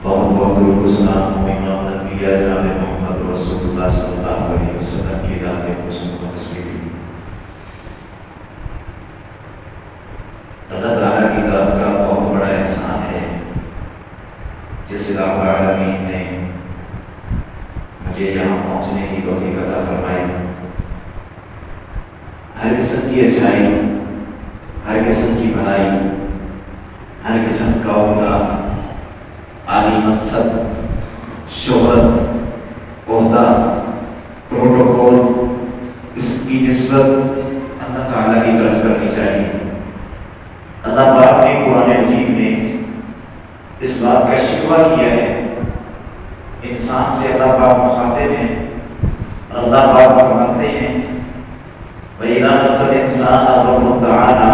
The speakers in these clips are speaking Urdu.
بہت بہت درود و سلام ہو امام الانبیاء جناب محمد رسول اللہ صلی اللہ علیہ وسلم کی ذات مقدس کے لیے۔ اللہ تعالیٰ کی ذات کا بہت بڑا احسان ہے جس رب العالمین نے مجھے یہاں پہنچنے کی توفیق عطا فرمائی۔ ہر قسم کی اچھائی، ہر قسم کی بھلائی، ہر قسم کا عہدہ، عالی منصب، شہرت، عہدہ، پروٹوکول، اس کی نسبت اللہ تعالیٰ کی طرف کرنی چاہیے۔ اللہ پاک نے قرآن مجید میں اس بات کا شکوہ کیا ہے، انسان سے اللہ پاک مخاطب ہیں اور اللہ پاک فرماتے ہیں وَإِذَا مَسَّ الْإِنسَانَ ضُرٌّ دَعَانَا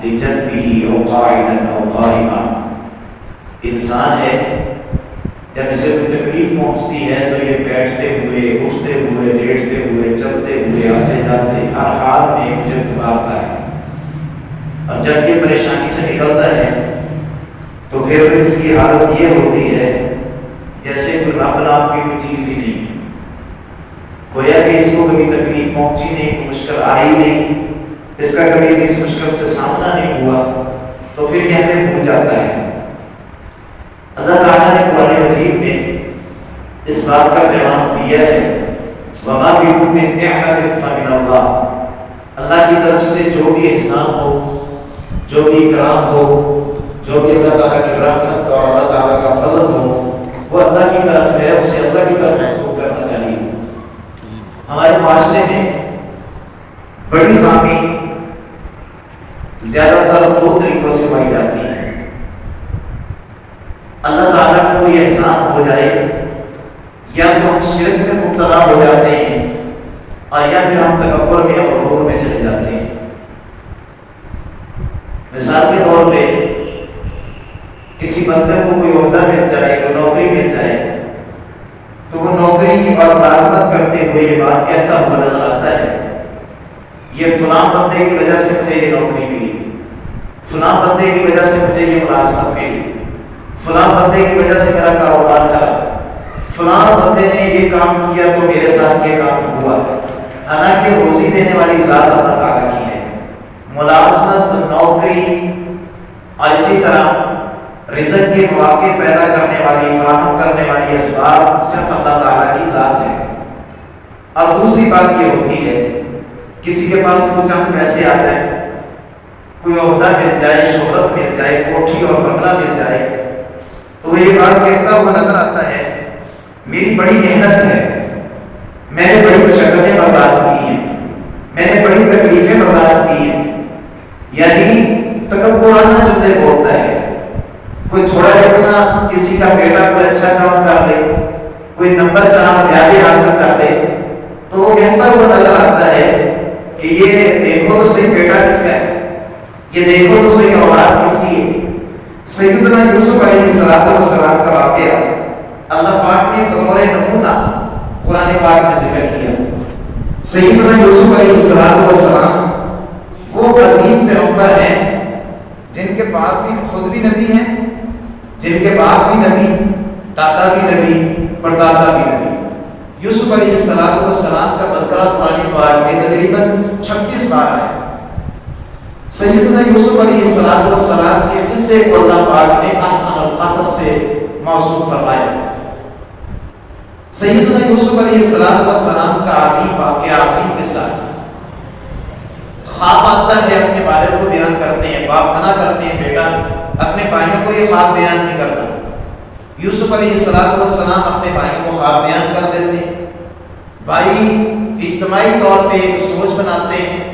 لِجَنبِهِ أَوْ قَاعِدًا أَوْ قَائِمًا۔ انسان ہے، جب اسے کوئی تکلیف پہنچتی ہے تو یہ بیٹھتے ہوئے، اٹھتے ہوئے، لیٹتے ہوئے، چلتے ہوئے، آتے جاتے ہر حال میں مجھے پکارتا ہے، اور جب یہ پریشانی سے نکلتا ہے تو پھر اس کی حالت یہ ہوتی ہے جیسے کوئی رب نام کی کوئی چیز ہی نہیں ہے، گویا کہ اس کو کبھی تکلیف پہنچی نہیں، کوئی مشکل آئی نہیں، اس کا کبھی کسی مشکل سے سامنا نہیں ہوا، تو پھر یہ ہمیں بھول جاتا ہے۔ اللہ تعالیٰ نے قرآن مجید میں اس بات کا پیغام دیا ہے وَمَا بِكُم مِّن نِعْمَةٍ فَمِنَ اللَّهِ، اللہ کی طرف سے جو بھی احسان ہو، جو بھی اکرام ہو، جو بھی اللہ تعالیٰ کی رحمت اور اللہ تعالیٰ کا فضل ہو، وہ اللہ کی طرف ہے، اسے اللہ کی طرف منسوب کرنا چاہیے۔ ہمارے معاشرے میں بڑی خامی زیادہ تر دو طریقوں سے پائی جاتی ہے۔ اللہ تعالیٰ کا کوئی احسان ہو جائے، یا تو ہم شرک میں مبتلا ہو جاتے ہیں، اور یا پھر ہم تکبر میں اور غرور میں چلے جاتے ہیں۔ مثال کے طور پہ کسی بندے کو کوئی عہدہ مل جائے، کوئی نوکری مل جائے، تو وہ نوکری اور ملازمت کرتے ہوئے یہ بات کہتا ہوا نظر آتا ہے یہ فلاں بندے کی وجہ سے مجھے یہ نوکری ملی، فلاں بندے کی وجہ سے مجھے یہ ملازمت ملی، فلاں بندے کی وجہ سے میرا کاروبار چلا، فلاں بندے نے یہ کام کیا تو میرے ساتھ یہ کام ہوا۔ حالانکہ روزی دینے والی ذات اللہ تعالیٰ کی ہے، ملازمت، نوکری اور اسی طرح رزق کے مواقع پیدا کرنے والی، فراہم کرنے والی اسباب صرف اللہ تعالیٰ کی ذات ہے۔ اور دوسری بات یہ ہوتی ہے کسی کے پاس کچھ چند پیسے آ جائیں، کوئی عہدہ مل جائے، شہرت مل جائے، کوٹھی اور بنگلہ مل جائے، تو وہ یہ بات کہتا ہوا نظر آتا ہے میری بڑی محنت ہے، میں نے بڑی مشقتیں برداشت کی ہیں، میں نے بڑی تکلیفیں برداشت کی ہیں، یعنی تکبرانہ جملے بولتا ہے۔ کوئی تھوڑا جتنا کسی کا بیٹا کوئی اچھا کام کر دے، کوئی نمبر 4 زیادہ حاصل کر دے، تو وہ کہتا ہوا نظر آتا ہے کہ یہ دیکھو تو صحیح بیٹا کس کا ہے، یہ دیکھو تو صحیح اولاد کس کی ہے۔ سیدنا یوسف علیہ السلام کا واقعہ اللہ پاک نے بطور نمونہ قرآن پاک میں ذکر کیا۔ سیدنا یوسف علیہ السلام وہ عظیم پیغمبر ہیں جن کے باپ بھی خود بھی نبی ہیں، جن کے باپ بھی نبی، دادا بھی نبی، پردادا بھی نبی۔ یوسف علیہ السلام کا تذکرہ قرآن پاک میں تقریباً 26 بار ہے۔ سیدنا یوسف علیہ السلام کے قصے کو اللہ پاک نے احسن القصص سے موصوف فرمایا۔ سیدنا یوسف علیہ السلام کا عظیم واقعہ، عظیم قصہ، خواب آتا ہے، اپنے والد کو بیان کرتے ہیں، باپ منع کرتے ہیں بیٹا اپنے بھائیوں کو یہ خواب بیان نہیں کرنا۔ یوسف علیہ السلام اپنے بھائیوں کو خواب بیان کر دیتے ہیں، بھائی اجتماعی طور پہ ایک سوچ بناتے ہیں،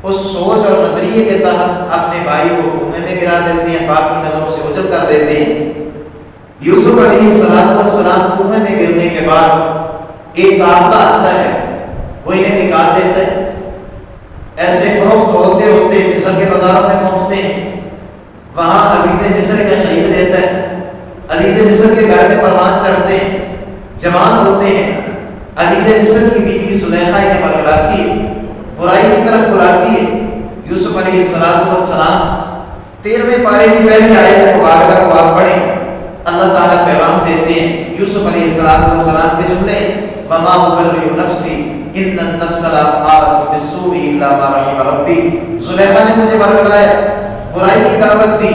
اس سوچ اور نظریے کے تحت اپنے بھائی کو کنویں میں گرا دیتے ہیں، باپ کی نظروں سے اوجھل کر دیتے ہیں۔ یوسف علیہ السلام کنویں میں گرنے کے بعد ایک قافلہ آتا ہے، وہ انہیں نکال دیتا ہے، ایسے فروخت ہوتے ہوتے مصر کے بازاروں میں پہنچتے ہیں، وہاں عزیز مصر انہیں خرید لیتا ہے، عزیز مصر کے گھر میں پروان چڑھتے ہیں، جوان ہوتے ہیں، عزیز مصر کی بیوی زلیخا انہیں ورگلاتی ہے، برائی کی طرف بلاتی ہے۔ یوسف علیہ السلام 13ویں پارے کی پہلی آیت مبارکہ کو آپ پڑھیں اللہ تعالیٰ پیغام دیتے ہیں یوسف علیہ السلام کے جملے وما ابرئ نفسی ان النفس لامارۃ بالسوء الا ما رحم ربی، زلیخا نے مجھے برگلایا، برائی کی دعوت دی،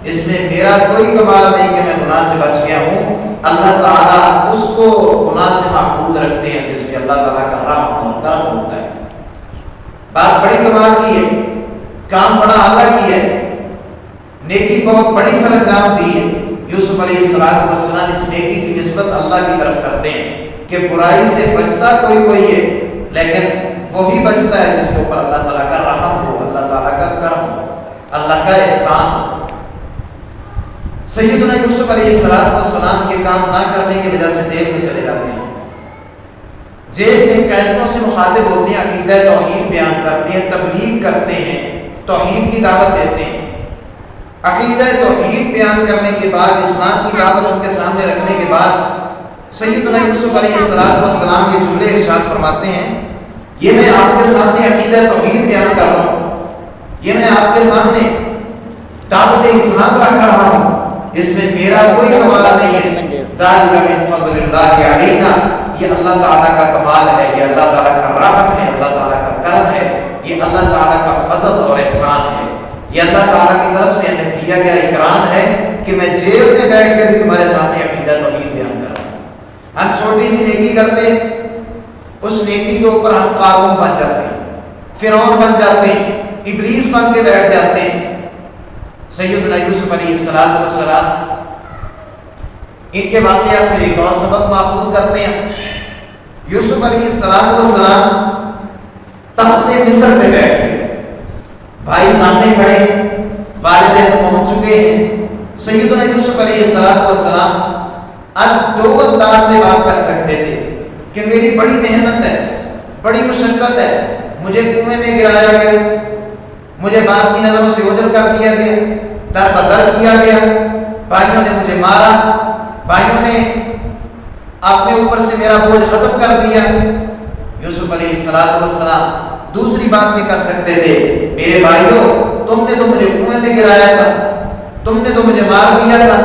اس میں میرا کوئی کمال نہیں کہ میں گناہ سے بچ گیا ہوں۔ اللہ تعالیٰ اس کو گناہ سے محفوظ رکھتے ہیں جس میں اللہ تعالیٰ کا رحم اور کرم ہوتا ہے۔ بات بڑی کمال کی ہے، کام بڑا اعلیٰ کی ہے، نیکی بہت بڑی سر انجام دی ہے۔ یوسف علیہ السلام اس نیکی کی نسبت اللہ کی طرف کرتے ہیں کہ برائی سے بچتا کوئی ہے، لیکن وہی بچتا ہے جس کے اوپر اللہ تعالیٰ کا رحم ہو، اللہ تعالیٰ کا کرم ہو، اللہ کا احسان ہو۔ سیدنا یوسف علیہ السلام یہ کام نہ کرنے کی وجہ سے جیل میں چلے جاتے ہیں۔ جیل میں قیدیوں سے مخاطب ہوتے ہیں، عقیدہ توحید بیان کرتے ہیں، تبلیغ کرتے ہیں، توحید کی دعوت دیتے ہیں۔ عقیدہ توحید بیان کرنے کے بعد، اسلام کی دعوت ان کے سامنے رکھنے کے بعد سیدنا یوسف علیہ السلام یہ جملے ارشاد فرماتے ہیں، یہ میں آپ کے سامنے عقیدہ توحید بیان کر رہا ہوں، یہ میں آپ کے سامنے دعوت اسلام رکھ رہا ہوں، اس میں میرا کوئی کمال نہیں ہے، ذالک من فضل اللہ علینا، یہ اللہ تعالیٰ کا کمال ہے، یہ اللہ تعالیٰ کا رحم ہے، اللہ تعالیٰ کا کرم ہے، یہ اللہ تعالیٰ کا فضل اور احسان ہے، یہ اللہ تعالیٰ کی طرف سے ہمیں دیا گیا اکرام ہے کہ میں جیل میں بیٹھ کے بھی تمہارے سامنے عقیدہ توحید بیان کر رہا ہوں۔ ہم چھوٹی سی نیکی کرتے ہیں، اس نیکی کے اوپر ہم قارون بن جاتے ہیں، فرعون بن جاتے ہیں، ابلیس بن کے بیٹھ جاتے ہیں۔ سیدنا یوسف علیہ السلام ان کے واقعہ سے ایک اور سبق ماخوذ کرتے ہیں۔ یوسف علیہ السلام تخت مصر پہ بیٹھ گئے، بھائی سامنے کھڑے، والدین پہنچ چکے ہیں۔ سیدنا یوسف علیہ السلام اب دو انداز سے بات کر سکتے تھے کہ میری بڑی محنت ہے، بڑی مشقت ہے، مجھے کنویں میں گرایا گیا، مجھے باپ کی نظروں سے اوجھل کر دیا گیا، در بدر کیا گیا، بھائیوں نے مجھے مارا، بھائیوں نے اپنے اوپر سے میرا بوجھ ختم کر دیا۔ یوسف علیہ السلام دوسری بات یہ کر سکتے تھے، میرے بھائیوں تم نے تو مجھے کنویں میں گرایا تھا، تم نے تو مجھے مار دیا تھا،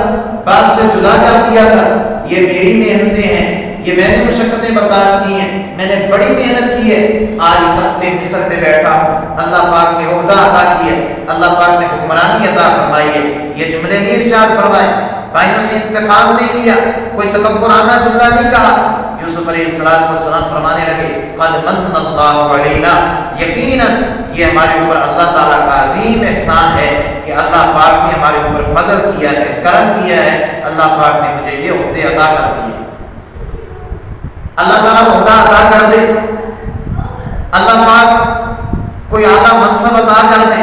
باپ سے جدا کر دیا تھا، یہ میری محنتیں ہیں، یہ میں نے مشقتیں برداشت کی ہیں، میں نے بڑی محنت کی ہے، آج تخت مصر پہ بیٹھا ہوں، اللہ پاک نے عہدہ عطا کی ہے، اللہ پاک نے حکمرانی عطا فرمائی ہے۔ یہ جملے نہیں ارشاد فرمائے، بھائیوں سے انتقام نہیں لیا، کوئی تکبرانہ جملہ نہیں کہا۔ یوسف علیہ السلام فرمانے لگے قد من اللہ علینا، یقیناً یہ ہمارے اوپر اللہ تعالیٰ کا عظیم احسان ہے کہ اللہ پاک نے ہمارے اوپر فضل کیا ہے، کرم کیا ہے، اللہ پاک نے مجھے یہ عہدے عطا کر دیے۔ اللہ تعالیٰ عہدہ عطا کر دے، اللہ پاک کوئی اعلیٰ منصب عطا کر دے،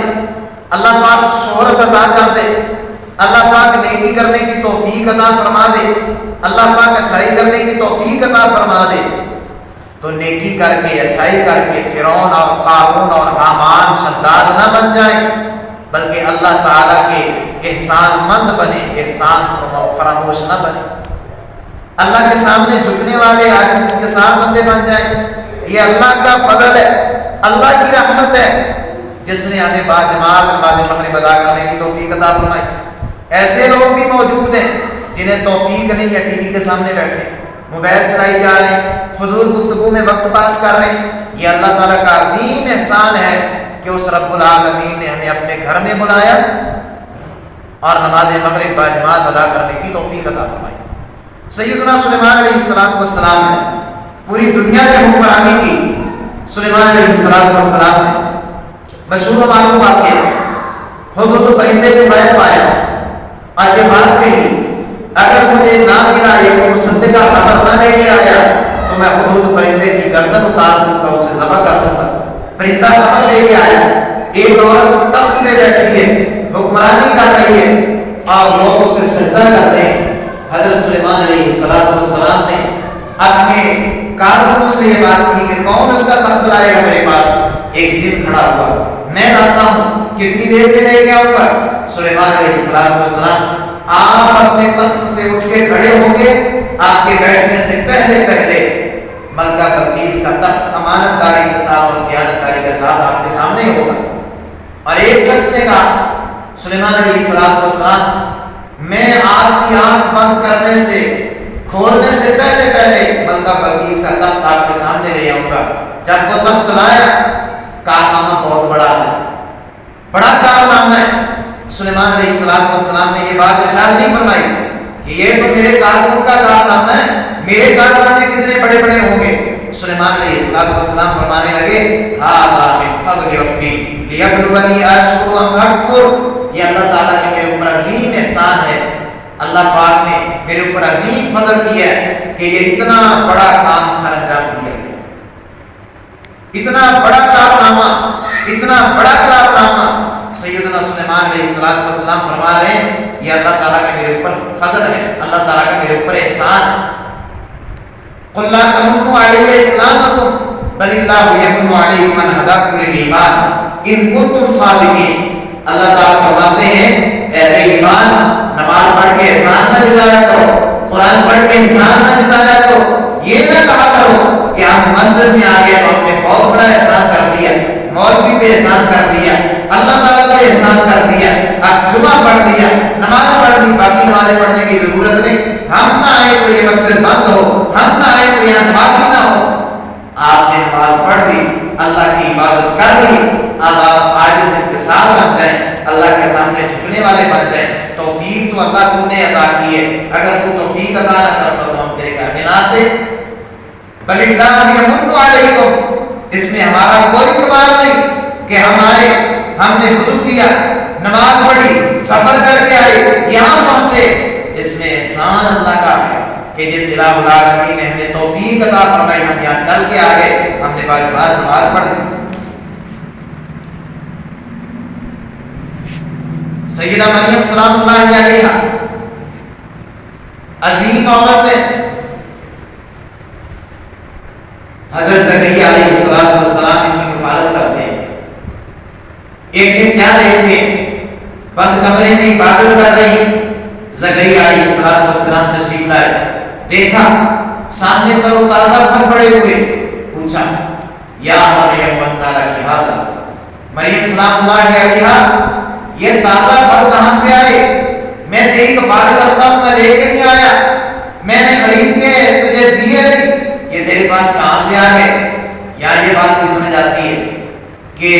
اللہ پاک شہرت عطا کر دے، اللہ پاک نیکی کرنے کی توفیق عطا فرما دے، اللہ پاک اچھائی کرنے کی توفیق عطا فرما دے، تو نیکی کر کے، اچھائی کر کے فرعون اور قارون اور حامان شداد نہ بن جائیں، بلکہ اللہ تعالیٰ کے احسان مند بنے، احسان فراموش نہ بنے، اللہ کے سامنے جھکنے والے عاجز انکسار بندے بن جائیں۔ یہ اللہ کا فضل ہے، اللہ کی رحمت ہے جس نے ہمیں باجماعت نماز مغرب ادا کرنے کی توفیق عطا فرمائی۔ ایسے لوگ بھی موجود ہیں جنہیں توفیق نہیں ہے، ٹی وی کے سامنے بیٹھے، موبائل چلائی جا رہے ہیں، فضول گفتگو میں وقت پاس کر رہے ہیں۔ یہ اللہ تعالیٰ کا عظیم احسان ہے کہ اس رب العالمین نے ہمیں اپنے گھر میں بلایا اور نماز مغرب باجماعت ادا کرنے کی توفیق عطا فرمائی۔ سیدنا سلیمان علیہ السلام نے پوری دنیا میں حکمرانی کی۔ سلیمان علیہ السلام نے مشہور و معروف واقعہ ہدہد پرندے کو غائب پایا اور یہ بات کہی اگر مجھے نہ ملا، یہ مصدقہ خبر نہ لے کے آیا تو میں ہدہد پرندے کی گردن اتار دوں گا، اسے ذبح کر دوں گا۔ پرندہ خبر لے کے آیا، ایک عورت تخت پہ بیٹھی ہے، حکمرانی کر رہی ہے اور لوگ اسے سجدہ کر رہے ہیں۔ حضرت سلیمان علیہ السلام نے اپنے کارکنوں سے یہ بات کی کہ کون اس کا تخت لائے گا میرے پاس؟ ایک جن کھڑا ہوا، میں لاتا ہوں، کتنی دیر میں لے کے آؤں گا؟ سلیمان علیہ السلام آپ اپنے تخت سے اٹھ کے کھڑے ہوں گے، آپ کے بیٹھنے سے پہلے ملکہ بلقیس کا تخت امانت داری کے ساتھ اور دیانت داری کے ساتھ آپ کے سامنے ہوگا۔ اور ایک شخص نے کہا سلیمان علیہ السلام میں آپ کی آنکھ بند کرنے سے کھولنے سے پہلے ملکہ بلقیس کا تخت آپ کے سامنے لے آؤں گا. جب وہ تخت لایا، کارنامہ بہت بڑا ہے، بڑا کارنامہ ہے. سلیمان علیہ السلام نے یہ بات ارشاد نہیں فرمائی کہ یہ تو میرے کارکن کا کارنامہ ہے، میرے کارنامے کتنے بڑے بڑے ہوں گے. سلیمان علیہ السلام فرمانے لگے ھذا من فضل ربی لیبلونی اشکر ام اکفر. یہ اللہ تعالیٰ کے میرے اوپر عظیم احسان ہے. اللہ پاک نے میرے اوپر عظیم فضل کیا ہے کہ یہ اتنا بڑا کام سر انجام دیا گیا، اتنا بڑا کارنامہ، اتنا بڑا کارنامہ. سیدنا سلیمان علیہ السلام فرما رہے ہیں یہ اللہ تعالیٰ کا میرے اوپر فضل ہے، اللہ تعالیٰ کا میرے اوپر احسان ہے. قل لا تمنوا علی اسلامکم بل اللہ یمن علیکم ان ہداکم للایمان ان کنتم صادقین. اللہ تعالیٰ فرماتے ہیں اے ایمان، نماز پڑھ کے احسان نہ جتایا کرو، قرآن پڑھ کے احسان نہ جتایا کرو. یہ نہ کہا کرو کہ ہم مسجد میں آ گئے تو ہم نے بہت بڑا احسان کر دیا، مولوی پہ احسان کر دیا، اللہ تعالیٰ پہ احسان کر دیا، اب جمعہ پڑھ لیا، نماز پڑھ لی، باقی نمازیں پڑھنے کی ضرورت نہیں. ہم نہ آئے تو یہ مسجد بند ہو، ہم نہ آئے تو یہاں نمازی نہ ہو. آپ نے نماز پڑھ لی، اللہ کی عبادت کر لی، اب آپ عاجز انکسار بن جائیں، اللہ کے سامنے جھکنے والے بن جائیں. توفیق تو اللہ تو نے عطا کی ہے، اگر تو توفیق عطا نہ کرتا تو ہم تیرے گھر میں نہ آتے. بل اللہ یمن علیکم، اس میں ہمارا کوئی کمال نہیں کہ ہمارے ہم نے وضو کیا، نماز پڑھی، سفر کر کے آئے، یہاں پہنچے. اس میں احسان اللہ کا ہے کہ جس الہ العالمین نے ہمیں توفیق عطا فرمائی، ہم یہاں چل کے آ گئے، ہم نے باجماعت نماز پڑھ لی. سیدہ مریم سلام اللہ علیہا عظیم عورت ہے. حضرت زکریا علیہ السلام ان کی کفالت کرتے ہیں. ایک دن کیا دیکھتے ہیں، بند کمرے میں عبادت کر رہی زکریا علیہ السلام تشریف لائے، دیکھا سامنے تر و تازہ پھل پڑے ہوئے، پوچھا یا مریم انّا لکی ھذا، مریم سلام اللہ علیہا یہ تازہ پھل کہاں سے آئے؟ میں تیری کفالت کرتا ہوں، میں لے کے نہیں آیا، میں نے خرید کے تجھے دیے نہیں، یہ تیرے پاس کہاں سے آ گئے؟ یہاں یہ بات بھی سمجھ آتی ہے کہ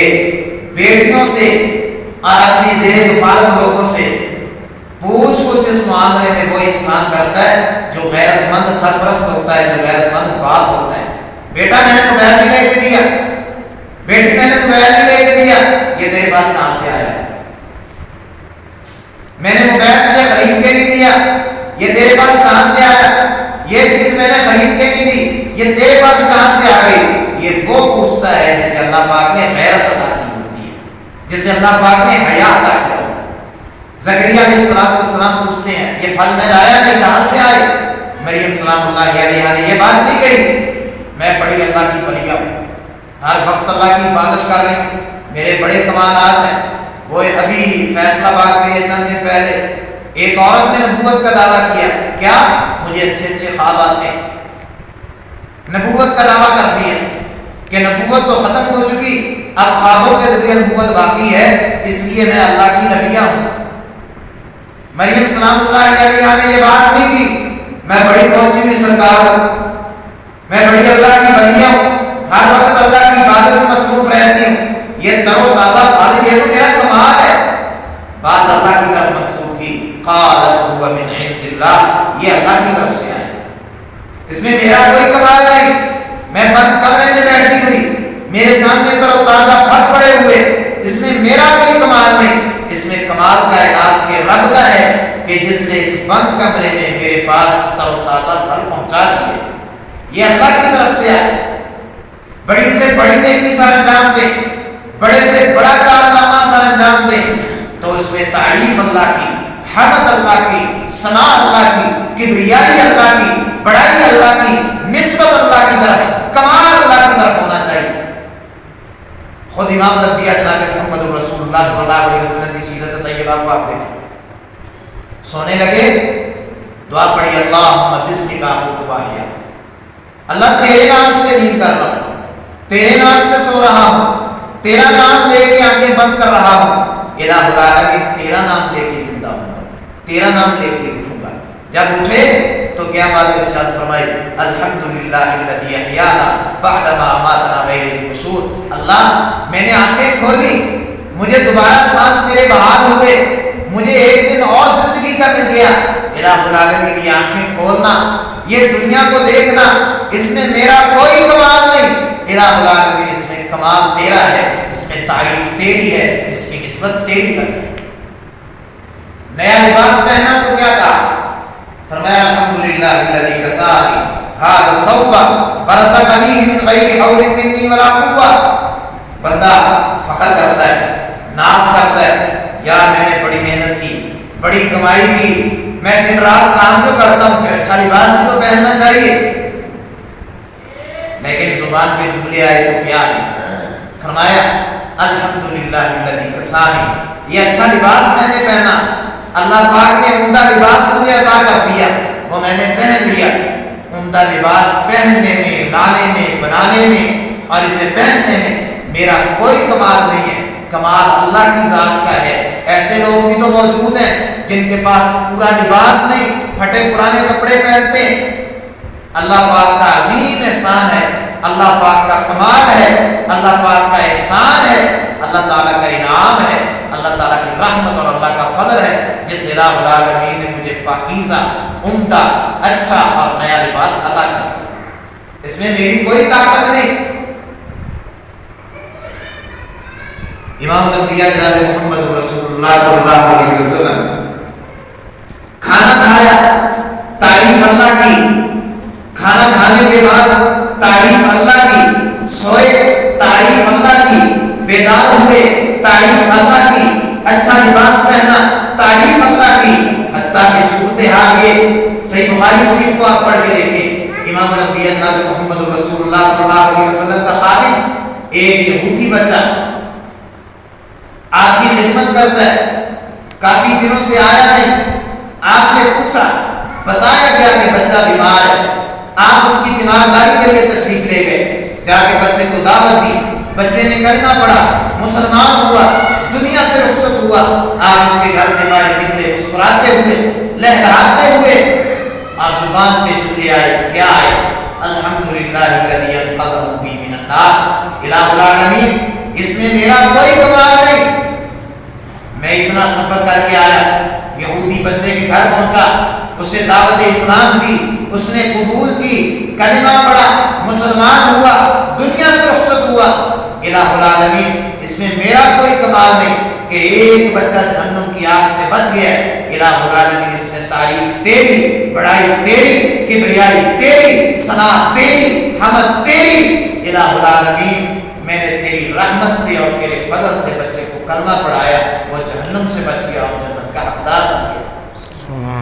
بیٹیوں سے اور اپنی زیر کفالت لوگوں سے پوچھ کچھ اس معاملے میں وہ انسان کرتا ہے جو غیرت مند سرپرست ہوتا ہے، جو غیرت مند باپ ہوتا ہے. بیٹا میں نے موبائل نہیں لے کے دیا، بیٹی میں نے موبائل نہیں لے کے دیا، یہ تیرے پاس کہاں سے آیا؟ میں نے موبائل تجھے خرید کے نہیں دیا، یہ تیرے پاس کہاں سے آیا؟ یہ چیز میں نے خرید کے نہیں دی، یہ تیرے پاس کہاں سے آ گئی؟ یہ وہ پوچھتا ہے جسے اللہ پاک نے غیرت عطا کی ہوتی ہے، جسے اللہ پاک نے حیا عطا کیا ہوتا ہے. زکریا علیہ السلام پوچھتے ہیں یہ پھل میں لایا نہیں، کہاں سے آئے؟ مریم سلام اللہ علیہا نے یہ بات نہیں کہی میں بڑی اللہ کی ولیہ ہوں، ہر وقت اللہ کی عبادت کر رہی ہوں، میرے بڑے کمالات ہیں. وہ ابھی فیصلہ آباد میں یہ چند دن پہلے ایک عورت نے نبوت کا دعویٰ کیا، کیا مجھے اچھے اچھے خواب آتے ہیں، نبوت کا دعویٰ کر دیا کہ نبوت تو ختم ہو چکی، اب خوابوں کے ذریعے نبوت باقی ہے، اس لیے میں اللہ کی نبیہ ہوں. مریم سلام اللہ علیہا نے یہ بات نہیں کی میں بڑی پہنچی ہوئی سرکار ہوں، میں بڑی اللہ کی ولیہ ہوں، ہر وقت اللہ کی عبادت میں مصروف رہتی ہوں، یہ تر و تازہ پھل یہ تو میرا کمال ہے. بات اللہ کی طرف منسوب کی، قالت هو من عند اللہ، یہ اللہ کی طرف سے آئے، اس میں میرا کوئی کمال نہیں. میں بند کمرے میں بیٹھی ہوئی، میرے سامنے تر و تازہ پھل پڑے ہوئے، اس میں میرا کوئی کمال نہیں، اس میں کمال کائنات کے رب کا ہے کہ جس نے اس بند کمرے میں میرے پاس تر و تازہ پھل پہنچا دیے. یہ اللہ کی طرف سے آئے. بڑی سے بڑی نیکی سر انجام دے، بڑے سے بڑا کارنامہ سر انجام دے تو اس میں تعریف اللہ کی، حمد اللہ کی، ثنا اللہ کی، کبریائی اللہ کی، بڑائی اللہ کی، نسبت اللہ کی طرف، کمال اللہ کی طرف ہونا چاہیے. خود امام الانبیاء جناب محمد رسول اللہ صلی اللہ علیہ وسلم کی سیرت طیبہ کو آپ دیکھیں، سونے لگے دعا پڑھی اللہم بسمک آمنت واحیا، اللہ تیرے نام سے نیند کر رہا ہوں، تیرے نام سے سو رہا ہوں، تیرا نام لے کے آنکھیں بند کر رہا ہوں، الہ العالمین تیرا نام لے کے زندہ ہوں، تیرا نام لے کے اٹھوں گا. جب اٹھے تو کیا بات ارشاد فرمائی, الحمدللہ الذی احیانا بعدما اماتنا وإلیہ النشور. اللہ میں نے آنکھیں کھولی, مجھے دوبارہ سانس میرے بحال ہوئے, مجھے ایک دن اور زندگی کا مل گیا. الہ العالمین یہ آنکھیں کھولنا, یہ دنیا کو دیکھنا, اس میں میرا کوئی کمال نہیں. الہ العالمین اس میں کمال تیرا ہے, اس میں تعریف تیری ہے, اس کی نسبت تیری طرف ہے. نیا لباس پہنا تو کیا کہا, فرمایا الحمدللہ الذی کسانی ھذا الثوب ورزقنی من غیر حول منی ولا قوہ. بندہ فخر کرتا ہے, ناز کرتا ہے, یار میں نے بڑی محنت کی, بڑی کمائی کی, میں دن رات کام تو کرتا ہوں, پھر اچھا لباس بھی تو پہننا چاہیے. لیکن زبان پہ جملے آئے تو کیا ہے, فرمایا الحمدللہ الذی کسانی, یہ اچھا لباس میں نے پہنا, اللہ پاک نے عمدہ لباس مجھے عطا کر دیا, وہ میں نے پہن لیا. عمدہ لباس پہننے میں, لانے میں, بنانے میں اور اسے پہننے میں میرا کوئی کمال نہیں ہے, کمال اللہ کی ذات کا ہے. ایسے لوگ بھی تو موجود ہیں جن کے پاس پورا لباس نہیں, پھٹے پرانے کپڑے پہنتے ہیں. اللہ پاک کا عظیم احسان ہے, اللہ پاک کا کمال ہے, اللہ پاک کا احسان ہے, اللہ تعالیٰ کا انعام ہے, اللہ تعالیٰ کی رحمت اور اللہ کا فضل ہے جس الہ العالمین نے مجھے پاکیزہ, عمدہ, اچھا اور نیا لباس عطا کر دیا. اس میں میری کوئی طاقت نہیں. امام الانبیاء جناب محمد رسول اللہ صلی اللہ علیہ وسلم کھانا کھایا, تعریف اللہ کی, کھانا کھانے کے بعد تعریف اللہ کی, سوئے تعریف اللہ کی, بیدار ہوئے تعریف اللہ کی, اچھا لباس پہنا تعریف اللہ کی. حتیٰ کہ صورتحال یہ صحیح بخاری شریف کو آپ پڑھ کے دیکھیں, امام الانبیاء جناب محمد رسول اللہ صلی اللہ علیہ وسلم کا خادم ایک یہودی بچہ آپ کی خدمت کرتا ہے, کافی دنوں سے آیا نہیں. آپ نے پوچھا, بتایا گیا کہ بچہ بیمار ہے. آپ اس کی تیمارداری کے لیے تشریف لے گئے, جا کے بچے کو دعوت دی, بچے نے کلمہ پڑھا, مسلمان ہوا, دنیا سے رخصت ہوا. آپ اس کے گھر سے باہر نکلے مسکراتے ہوئے, لہلہاتے ہوئے, اور زبان پہ جملے آئے تو کیا آئے, الحمدللہ الذی انقذہ بی من النار. الہ العالمین اس میں میرا کوئی کمال نہیں, میں اتنا سفر کر کے آیا, یہودی بچے کے گھر پہنچا, اسے دعوت اسلام دی, اس نے قبول کی, کلمہ پڑھا, مسلمان ہوا, دنیا سے رخصت ہوا. الہ العالمین اس میں میرا کوئی کمال نہیں کہ ایک بچہ جہنم کی آگ سے بچ گیا. الہ العالمین اس میں تعریف تیری, بڑائی تیری, کبریائی تیری, ثنا تیری, حمد تیری. الہ العالمین میں نے تیری رحمت سے اور تیرے فضل سے بچے کو کلمہ پڑھایا, وہ جہنم سے بچ گیا اور جنت کا حقدار بن گیا.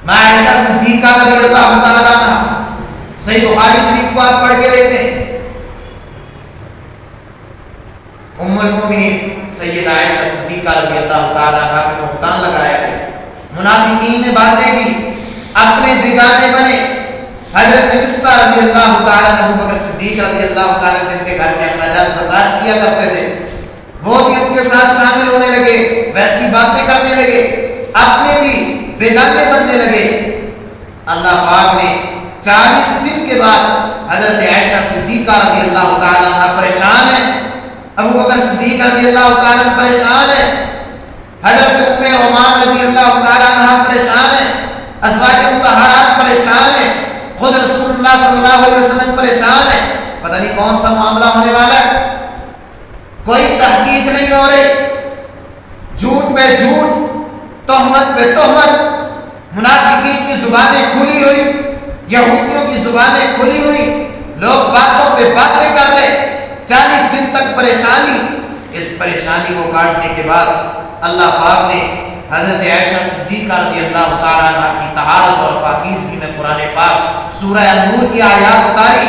میں عائشہ صدیقہ رضی اللہ تعالیٰ عنہ, صحیح بخاری شریف کو آپ پڑھ کے دیکھیں, ام المومنین سیدہ عائشہ صدیقہ رضی اللہ تعالیٰ عنہ پہ بہتان لگایا گیا. منافقین نے باتیں کی, اپنے بگانے بنے. حضرت مصطفیٰ رضی اللہ تعالیٰ عنہ, ابو بکر صدیق رضی اللہ تعالیٰ جن کے گھر کے اخراجات برداشت کیا کرتے تھے, وہ بھی ان کے ساتھ شامل ہونے لگے, ویسی باتیں کرنے لگے, اپنے بھی بیگانے بننے لگے. اللہ پاک نے 40 دن کے بعد حضرت عائشہ صدیقہ رضی اللہ تعالیٰ عنہ پریشان ہے, ابو بکر صدیق رضی اللہ تعالیٰ عنہ پریشان ہے, حضرت ام رومان رضی اللہ تعالیٰ عنہ پریشان ہے, ازواج مطہرات پریشان ہیں, خود رسول اللہ صلی اللہ علیہ وسلم پریشان ہے. پتہ نہیں کون سا معاملہ ہونے والا ہے, کوئی تحقیق نہیں ہو رہی, جھوٹ پہ جھوٹ, تہمت پہ تہمت. منافقین کی زبانیں کھلی ہوئی, یہودیوں کی زبانیں کھلی ہوئی, لوگ باتوں پہ باتیں کر رہے. 40 دن تک پریشانی. اس پریشانی کو کاٹنے کے بعد اللہ پاک نے حضرت عائشہ صدیقہ رضی اللہ تعالیٰ عنہ کی طہارت اور پاکیزگی میں قرآن پاک سورہ النور کی آیات اتاری.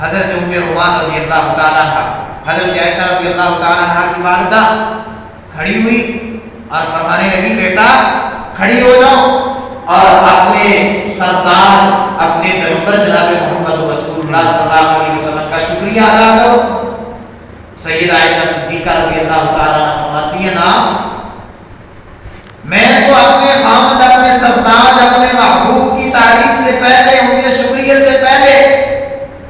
حضرت ام رومان رضی اللہ تعالیٰ عنہ, حضرت عائشہ رضی اللہ تعالیٰ عنہ کی والدہ کھڑی ہوئی اور فرمانے لگی, بیٹا کھڑی ہو جاؤ اور اپنے سردار, اپنے پیغمبر جناب محمد رسول اللہ صلی اللہ علیہ وسلم کا شکریہ ادا کرو. سیدہ عائشہ صدیقہ رضی اللہ تعالیٰ عنہ فرماتی ہے, نا میں تو اپنے خامد، اپنے سرتاج، اپنے محبوب کی تعریف سے پہلے، ان کے شکریہ سے پہلے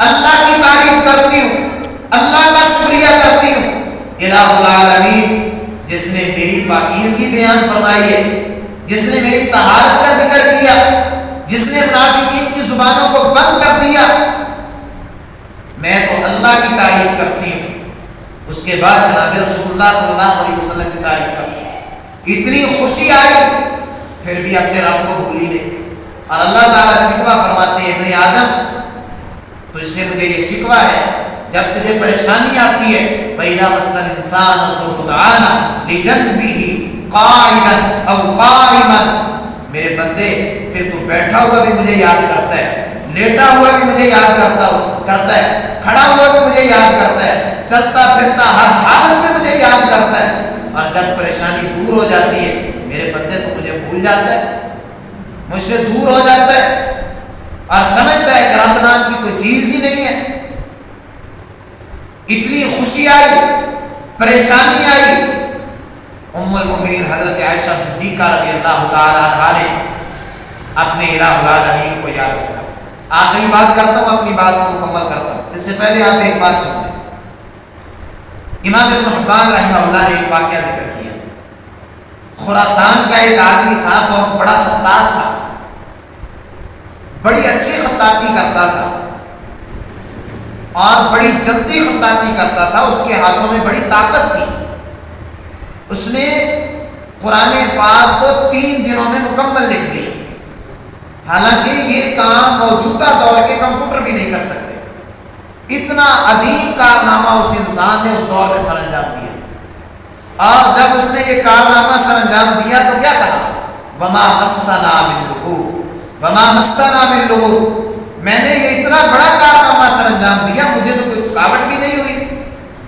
اللہ کی تعریف کرتی ہوں، اللہ کا شکریہ کرتی ہوں۔ الہ العالمین جس نے میری پاکیزگی بیان فرمائی ہے، جس نے میری طہارت کا ذکر کیا، جس نے منافقین کی زبانوں کو بند کر دیا، میں تو اللہ کی تعریف کرتی ہوں۔ اس کے بعد جناب رسول اللہ صلی اللہ علیہ وسلم کی تعریف کرتی ہوں۔ اتنی خوشی آئی پھر بھی اپنے رب کو بھولی نہیں، اور اللہ تعالیٰ شکوہ فرماتے ہیں ابن آدم تو اس سے مجھے یہ شکوہ ہے، جب تجھے پریشانی آتی ہے وَإِذَا مَسَّ الْإِنسَانَ الضُّرُّ دَعَانَا لِجَنبِهِ قَاعِدًا أَوْ قَائِمًا، میرے بندے پھر تو بیٹھا ہوا بھی مجھے یاد کرتا ہے، لیٹا ہوا بھی مجھے یاد کرتا ہے، کھڑا ہوا بھی مجھے یاد کرتا ہے، چلتا پھرتا ہر حالت میں مجھے یاد کرتا ہے، اور جب پریشانی دور ہو جاتی ہے میرے بندے تو مجھے بھول جاتا ہے، مجھ سے دور ہو جاتا ہے، اور سمجھتا ہے کہ رب نام کی کوئی چیز ہی نہیں ہے۔ اتنی خوشی آئی، پریشانی آئی، ام المؤمنین حضرت عائشہ صدیقہ رضی اللہ تعالی عنہا نے اپنے الہ العالمین کو یاد رکھا۔ آخری بات کرتا ہوں، اپنی بات کو مکمل کرتا ہوں، اس سے پہلے آپ ایک بات سن لیں۔ امام ابن حبان رحمہ اللہ نے ایک واقعہ ذکر کیا۔ خراسان کا ایک آدمی تھا، بہت بڑا خطاط تھا، بڑی اچھی خطاطی کرتا تھا اور بڑی جلدی خطاطی کرتا تھا، اس کے ہاتھوں میں بڑی طاقت تھی۔ اس نے قرآن پاک کو 3 دنوں میں مکمل لکھ دیا، حالانکہ یہ کام موجودہ دور کے کمپیوٹر بھی نہیں کر سکتے۔ اتنا عظیم کارنامہ اس انسان نے اس دور میں سر انجام دیا، اور جب اس نے یہ کارنامہ سر انجام دیا تو کیا کہا؟ وما مسنا من لغوب، وما مسنا من لغوب، میں نے یہ اتنا بڑا کارنامہ سر انجام دیا، مجھے تو کوئی تھکاوٹ بھی نہیں ہوئی۔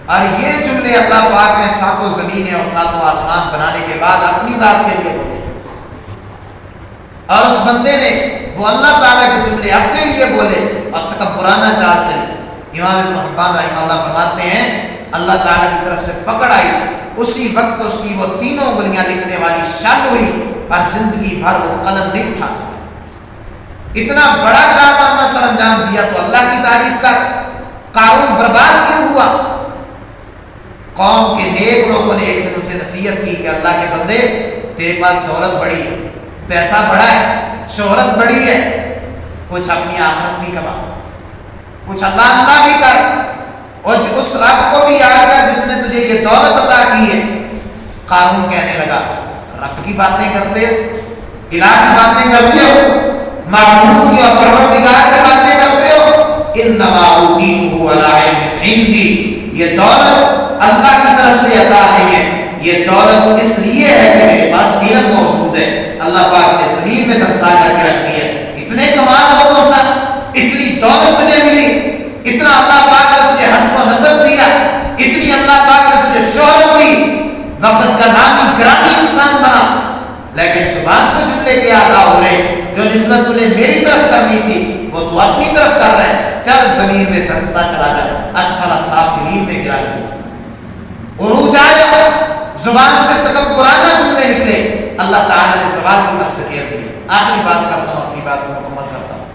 اور یہ جملے اللہ پاک نے 7 زمینیں اور 7 آسمان بنانے کے بعد اپنی ذات کے لیے بولے، اور اس بندے نے وہ اللہ تعالیٰ کے جملے اپنے لیے بولے اور تکبرانہ چال چلی۔ امام ابن حبان رحمہ اللہ فرماتے ہیں اللہ تعالیٰ کی طرف سے پکڑ آئی، اسی وقت اس کی وہ 3 انگلیاں لکھنے والی شل ہوئی اور زندگی بھر وہ قلم نہیں اٹھا سکا۔ اتنا بڑا کارنامہ سر انجام دیا تو اللہ کی تعریف کر۔ قارون برباد کیوں ہوا؟ قوم کے نیک لوگوں نے ایک دن اسے نصیحت کی کہ اللہ کے بندے تیرے پاس دولت بڑی ہے، پیسہ بڑا ہے، شہرت بڑی ہے، کچھ اپنی آخرت بھی کما، کچھ اللہ بھی کر، اور اس رب کو بھی یاد کر جس نے تجھے یہ دولت عطا کی ہے۔ قارون کہنے لگا رب کی باتیں کرتے ہو، الہ کی باتیں کرتے ہو، معبود کی اور پروردگار کی باتیں کرتے ہو، انما اوتیتہ علی علم عندی، یہ دولت اللہ کی طرف سے عطا نہیں ہے، یہ دولت اس لیے ہے کہ میرے پاس علم موجود ہے۔ اللہ پاک نے زمین میں دھنسا کر کے رکھ دیا، اتنے کمال کو پہنچا، اتنی دولت تجھے ملی، اتنا اللہ پاک نے تجھے حسب و نسب دیا، اتنی اللہ پاک نے تجھے شہرت دی، وقت کا نامی گرامی انسان بنا، لیکن زبان سے جملے کے ادا ہو رہے جو نسبت تجھے میری طرف کرنی تھی وہ تو اپنی طرف کر رہے ہیں۔ چل زمین میں دھنستا چلا جائے، اسفل سافلین میں گرا دیا، عروج آیا، زبان سے تکبرانہ جملے نکلے، اللہ تعالیٰ نے سوال کی طرف دھکیل دیا۔ آخری بات کرتا ہوں، اپنی بات کو مکمل کرتا ہوں۔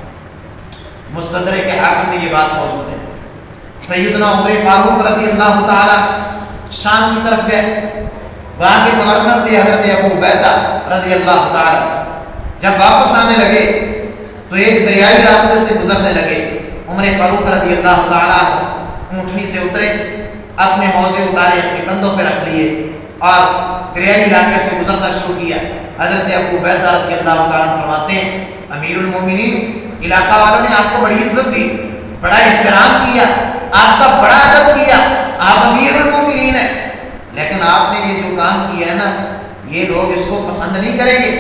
مستدرک کے حاکم میں یہ بات موجود ہے، سیدنا عمر فاروق رضی اللہ تعالیٰ شام کی طرف گئے، وہاں کے گورنر تھے حضرت ابو عبیدہ رضی اللہ تعالیٰ۔ جب واپس آنے لگے تو ایک دریائی راستے سے گزرنے لگے، عمر فاروق رضی اللہ تعالیٰ اونٹنی سے اترے، اپنے موزے اتارے، اپنے کندھوں پہ رکھ لیے اور دریائی علاقے سے گزرنا شروع کیا۔ حضرت ابو عبیدہ رضی اللہ تعالیٰ فرماتے ہیں امیر المومنین، علاقہ والوں نے آپ کو بڑی عزت دی، بڑا احترام کیا، آپ کا بڑا ادب کیا، آپ امیر المومنین ہیں، لیکن آپ نے یہ جو کام کیا ہے نا، یہ لوگ اس کو پسند نہیں کریں گے،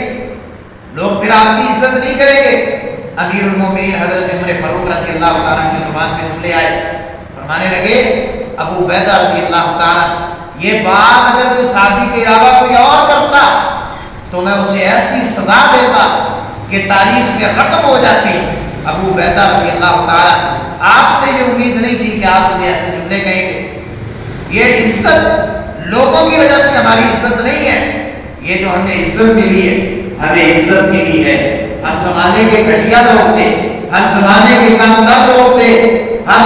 لوگ پھر آپ کی عزت نہیں کریں گے۔ امیر المومنین حضرت عمر فاروق رضی اللہ تعالیٰ کی زبان پہ جملے آئے، فرمانے لگے ابو عبیدہ رضی اللہ تعالیٰ، یہ بات اگر کوئی صحابی کے علاوہ کوئی اور کرتا تو میں اسے ایسی سزا دیتا کہ تاریخ میں رقم ہو جاتی۔ ابو عبیدہ رضی اللہ تعالیٰ، آپ سے یہ امید نہیں تھی کہ آپ مجھے ایسے جملے کہیں گے، یہ عزت لوگوں کی وجہ سے ہماری عزت نہیں ہے، یہ جو ہمیں عزت ملی ہے، ہمیں عزت ملی ہے، ہم زمانے کے گھٹیا لوگ تھے، ہم زمانے کے کم تر لوگ تھے، ہم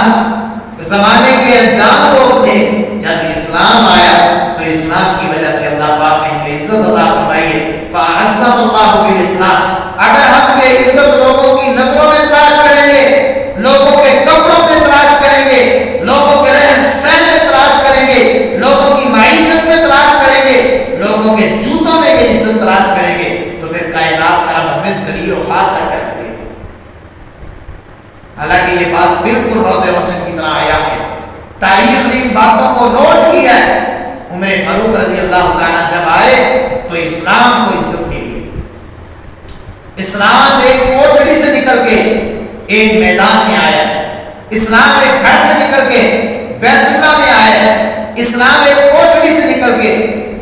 زمانے کے انجان لوگ تھے، جب اسلام آیا تو اسلام کی وجہ سے اللہ پاک نے ہمیں عزت عطا فرمائی ہے۔ فَأَعَزَّنَا اللَّهُ بِالْإِسْلَامِ۔ اگر ہم یہ عزت لوگوں کی نظروں میں تلاش کریں گے، لوگوں کے کپڑوں میں تلاش کریں گے، لوگوں کے رہن سہن میں تلاش کریں گے، لوگوں کی معیشت میں تلاش کریں گے، لوگوں کے جوتوں میں یہ عزت تلاش کریں گے، تو پھر کائنات کا رب ہمیں ذلیل و خوار کر کے رکھ دے گا۔ حالانکہ یہ بات بالکل روض روشن کی طرح آیا ہے، تاریخ نے ان باتوں کو نوٹ کیا ہے۔ عمر فاروق رضی اللہ تعالیٰ جب آئے تو اسلام کو عزت ملی ہے۔ اسلام ایک کوٹڑی سے نکل کے ایک میدان میں آیا، اسلام ایک گھر سے نکل کے بیت اللہ میں آیا، اسلام ایک کوٹڑی سے نکل کے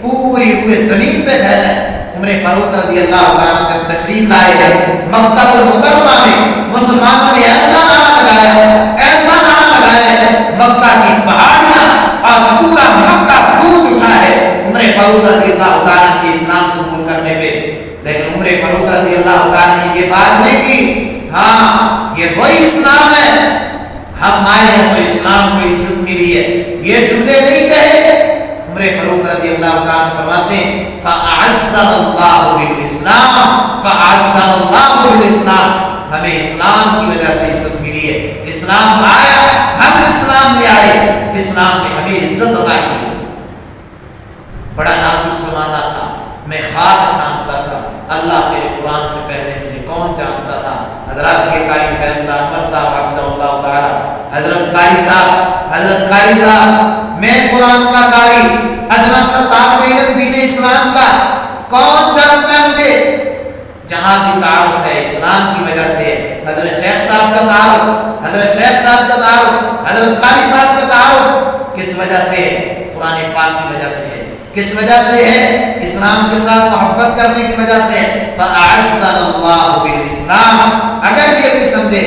پوری روئے زمین پہ پھیلا ہے۔ عمر فاروق رضی اللہ تعالیٰ جب تشریف لائے ہیں مکہ المکرمہ میں، مسلمانوں نے ایسا نعرہ لگایا، ایسا نعرہ لگایا ہے، مکہ کی پہاڑیاں اور پورا مکہ گونج اٹھا ہے عمر فاروق رضی اللہ تعالیٰ کے اسلام قبول کرنے پہ۔ لیکن عمر فاروق رضی اللہ تعالیٰ نے یہ بات نہیں کی، ہاں یہ وہی اسلام ہے، ہم آئے ہیں تو اسلام کو عزت ملی ہے، یہ جملے نہیں کہے۔ عمر فاروق رضی اللہ تعالیٰ فرماتے ہیں فَأَعَزَّنَا اللَّهُ بِالْإِسْلَامِ فَأَعَزَّنَا اللَّهُ بِالْإِسْلَامِ۔ ہمیں اسلام کی وجہ سے عزت ملی ہے، اسلام آیا، ہم اسلام میں آئے، اسلام نے ہمیں عزت عطا کی۔ بڑا نازک زمانہ تھا، میں خاک چھانتا تھا، اللہ تیرے قرآن سے پہلے مجھے کون جانتا تھا۔ حضرات کے قاری بیت اللہ عمر صاحب حفظہ اللہ تعالی، حضرت قاری صاحب میں قرآن کا قاری، ادنا سا طالب علم دین اسلام کا، کون جانتا ہے مجھے؟ جہاں بھی تعارف ہے اسلام کی وجہ سے، حضرت شیخ صاحب کا تعارف، حضرت شیخ صاحب کا تعارف، حضرت قاری صاحب کا تعارف کس وجہ سے ہے؟ قرآن پاک کی وجہ سے ہے۔ کس وجہ سے ہے؟ اسلام کے ساتھ محبت کرنے کی وجہ سے۔ فَأَعَزَّنَا اللَّهُ بِالْإِسْلَامِ۔ اگر یہ بھی سمجھے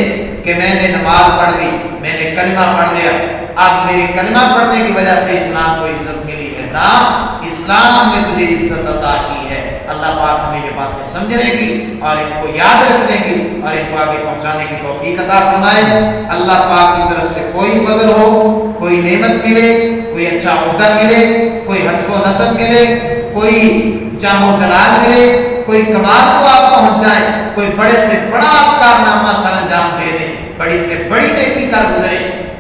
کہ میں نے نماز پڑھ لی، میں نے کلمہ پڑھ لیا، اب میری کلمہ پڑھنے کی وجہ سے اسلام کو عزت ملی ہے، نہ، اسلام نے تجھے عزت عطا کی ہے۔ اللہ پاک ہمیں یہ باتیں سمجھنے کی اور ان کو یاد رکھنے کی اور ان کو آگے پہنچانے کی توفیق عطا فرمائے۔ اللہ پاک کی طرف سے کوئی فضل ہو، کوئی نعمت ملے، کوئی اچھا عہدہ ملے، کوئی حسب و نسب ملے، کوئی جاہ و جلال ملے، کوئی کمال کو آپ پہنچ جائیں، کوئی بڑے سے بڑا آپ کارنامہ سر انجام دے دیں، بڑی سے بڑی نیکی کر گزرے،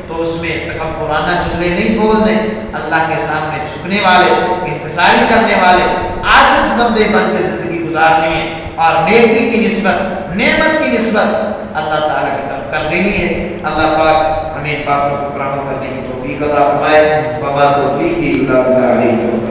تو اس میں تکبرانہ جملے نہیں بولنے، اللہ کے سامنے جھکنے والے، انکساری کرنے والے، عاجز بندے بن کے زندگی گزارنی ہے، اور نیکی کی نسبت، نعمت کی نسبت اللہ تعالیٰ کی طرف کر دینی ہے۔ اللہ پاک ہمیں ان باتوں کو عمل کرنے کی توفیق عطا فرمائے۔ وما توفیقی الا باللہ۔